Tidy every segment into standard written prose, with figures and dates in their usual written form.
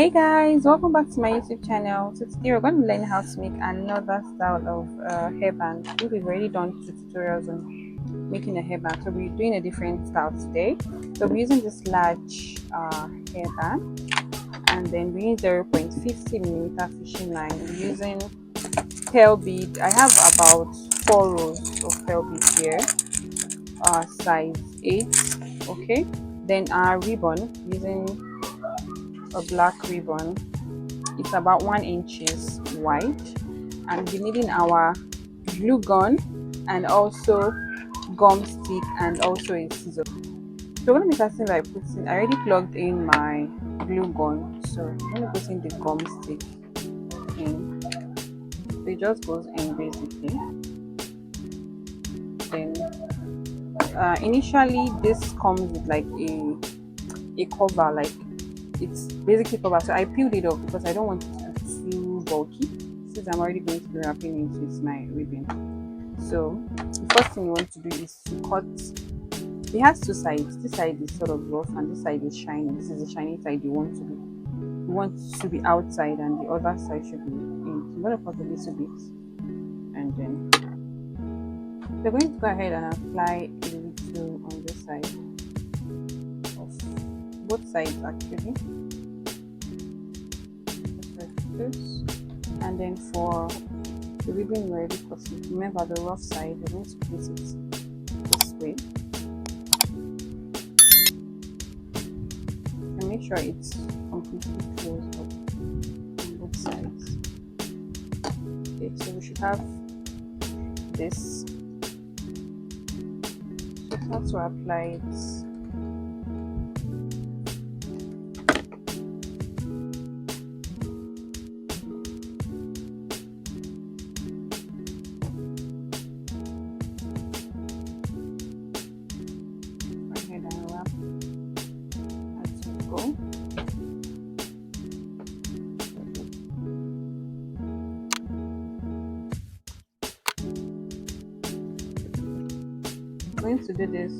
Hey guys, welcome back to my YouTube channel. So today we're going to learn how to make another style of hairband. I think we've already done two tutorials on making a hairband, so we're doing a different style today. So we're using this large hairband, and then we use 0.50mm fishing line. We're using pearl bead. I have about 4 rows of pearl bead here, size 8. Okay, then our ribbon, using a black ribbon. It's about 1 inches wide, and we're needing our glue gun and also gum stick and also a scissor. So we're going to be starting by putting, I already plugged in my glue gun, so I'm going to put in the gum stick in. So it just goes in basically. Then initially this comes with like a cover, like it's basically cover. So I peeled it off because I don't want it to be too bulky, since I'm already going to be wrapping it with my ribbon. So the first thing you want to do is to cut. It has two sides. This side is sort of rough and this side is shiny. This is the shiny side you want to be outside, and the other side should be in. I'm going to cut a little bit, and then we're going to go ahead and apply a little on this side of both sides actually, just like this. And then for the ribbon we're already cutting, remember the rough side, we're going to place it this way and make sure it's completely closed up on both sides. Okay, so we should have this. So start to apply it. I'm going to do this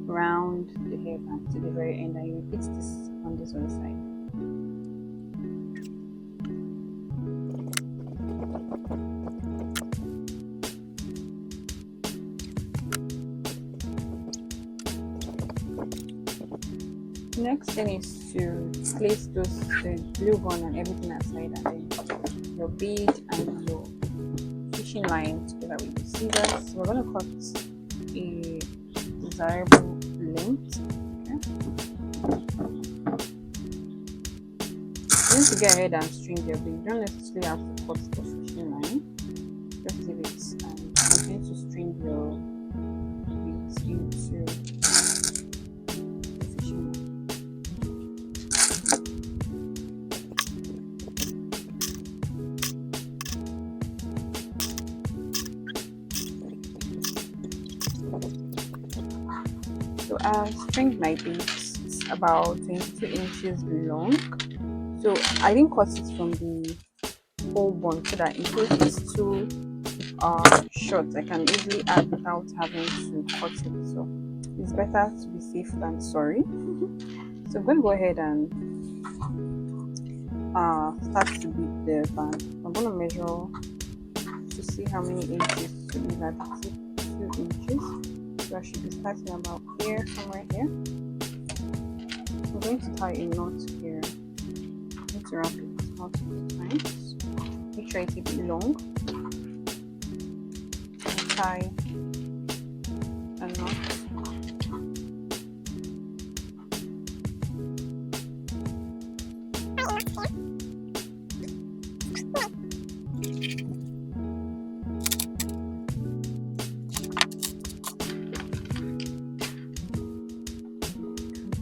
round the hairband to the very end, and you repeat this on this one side. Next thing is to place the glue gun and everything aside, and then your bead and your fishing line together with the scissors. We're going to cut a desirable length. Okay. You need to go ahead and string your bead. You don't necessarily have to cut the fishing line. Just leave it and continue to string your beads into the fishing line. So I stringed my beads. It's about 22 inches long. So I didn't cut it from the whole bone, so that in case it's too short, I can easily add without having to cut it. So it's better to be safe than sorry. So I'm going to go ahead and start to bead the band. I'm going to measure to see how many inches to leave at the tip. 2 inches. So I should be starting about here, somewhere here. I'm going to tie a knot here. I'm going to wrap it multiple times. Make sure it's a bit long. And tie a knot.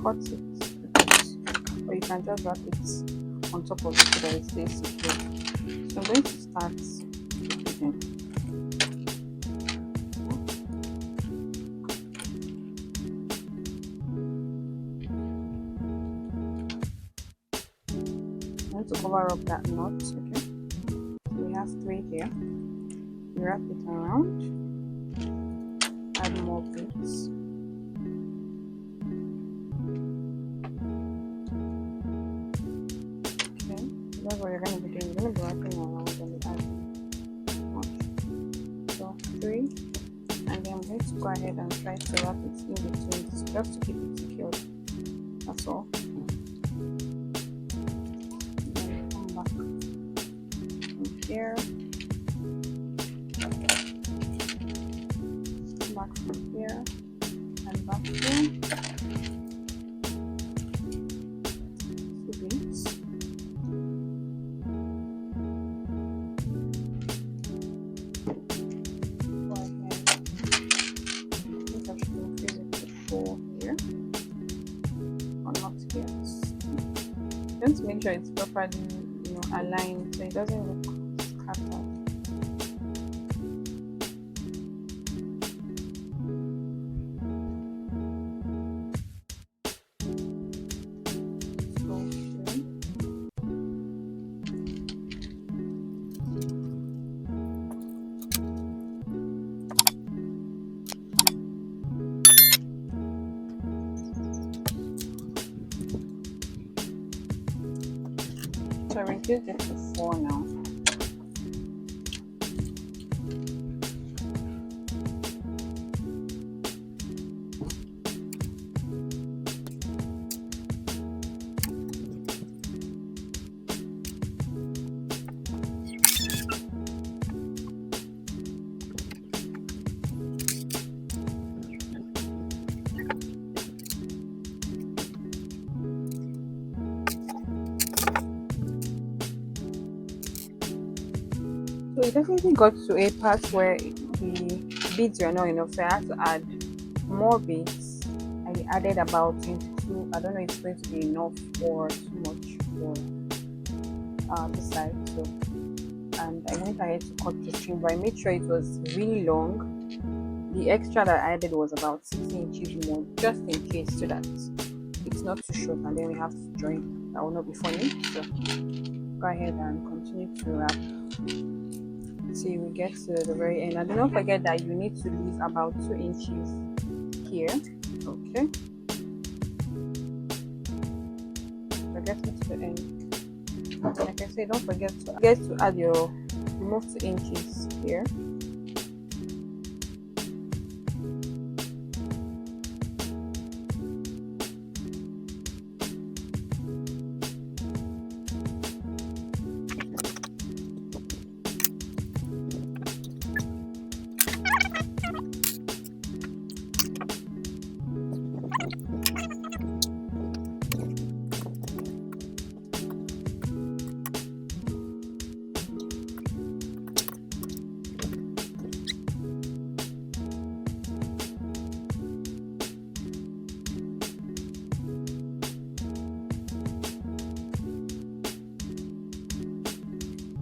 Cut it, or you can just wrap it on top of it so that it stays secure. So I'm going to start beading. I'm going to cover up that knot. Okay, so we have 3 here. We wrap it around, add more beads. what you're going to be doing. You're going to be wrapping around and adding much. So 3, and then I'm going to go ahead and try to wrap it in between just to keep it secured. That's all. Then come back from here, back from here, and back here. 2 beads. Go ahead. I think I should increase it to 4 here, or not here. Just make sure it's properly, aligned so it doesn't look scattered. So I reduced it to 4 now. So it definitely got to a part where the beads were not enough, so I had to add more beads. I added about 22. I don't know if it's going to be enough or too much for this side. So, and I went ahead to cut the string, but I made sure it was really long. The extra that I added was about 60 inches more, just in case, so that it's not too short and then we have to join. That will not be funny. So go ahead and continue to wrap till we get to the very end. And do not forget that you need to leave about 2 inches here. Okay, so getting to the end, like I said, don't forget to add your remove 2 inches here.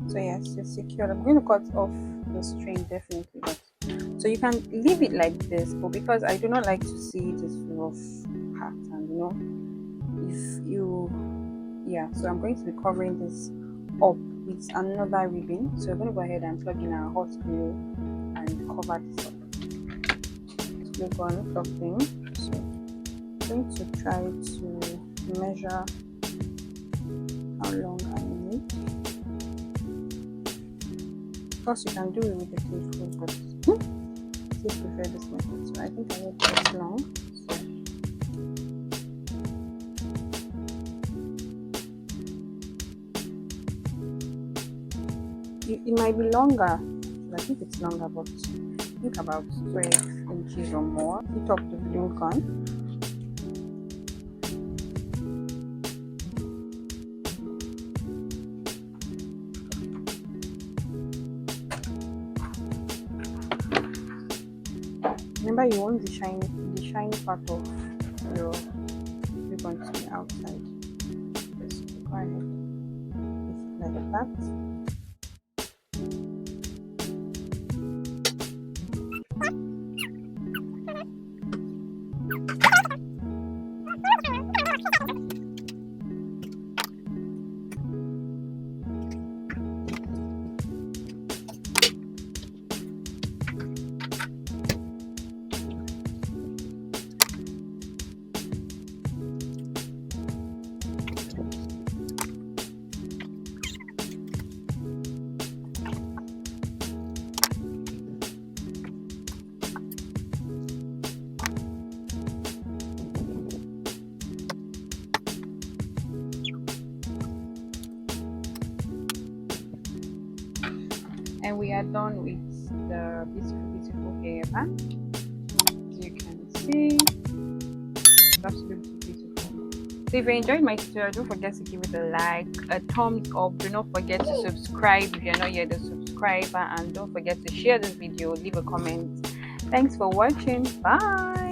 So yes, it's secured. I'm going to cut off the string definitely, but so you can leave it like this, but because I do not like to see this rough pattern, if you, so I'm going to be covering this up with another ribbon. So we're going to go ahead and plug in our hot glue and cover this up. Glue gun plugged in. So I'm going to try to measure how long I need. Of course, you can do it with the clip, but I still prefer this method. So I think I need this long. It might be longer. I think it's longer, but I think about 12 inches or more. Heat up the glue gun. Remember, you want the shiny part of your ribbon to be outside. Just go ahead, like that. And we are done with the beautiful hairband. As you can see, it's absolutely beautiful. So if you enjoyed my tutorial, don't forget to give it a like, a thumbs up. Do not forget to subscribe if you're not yet a subscriber, and don't forget to share this video, leave a comment. Thanks for watching. Bye.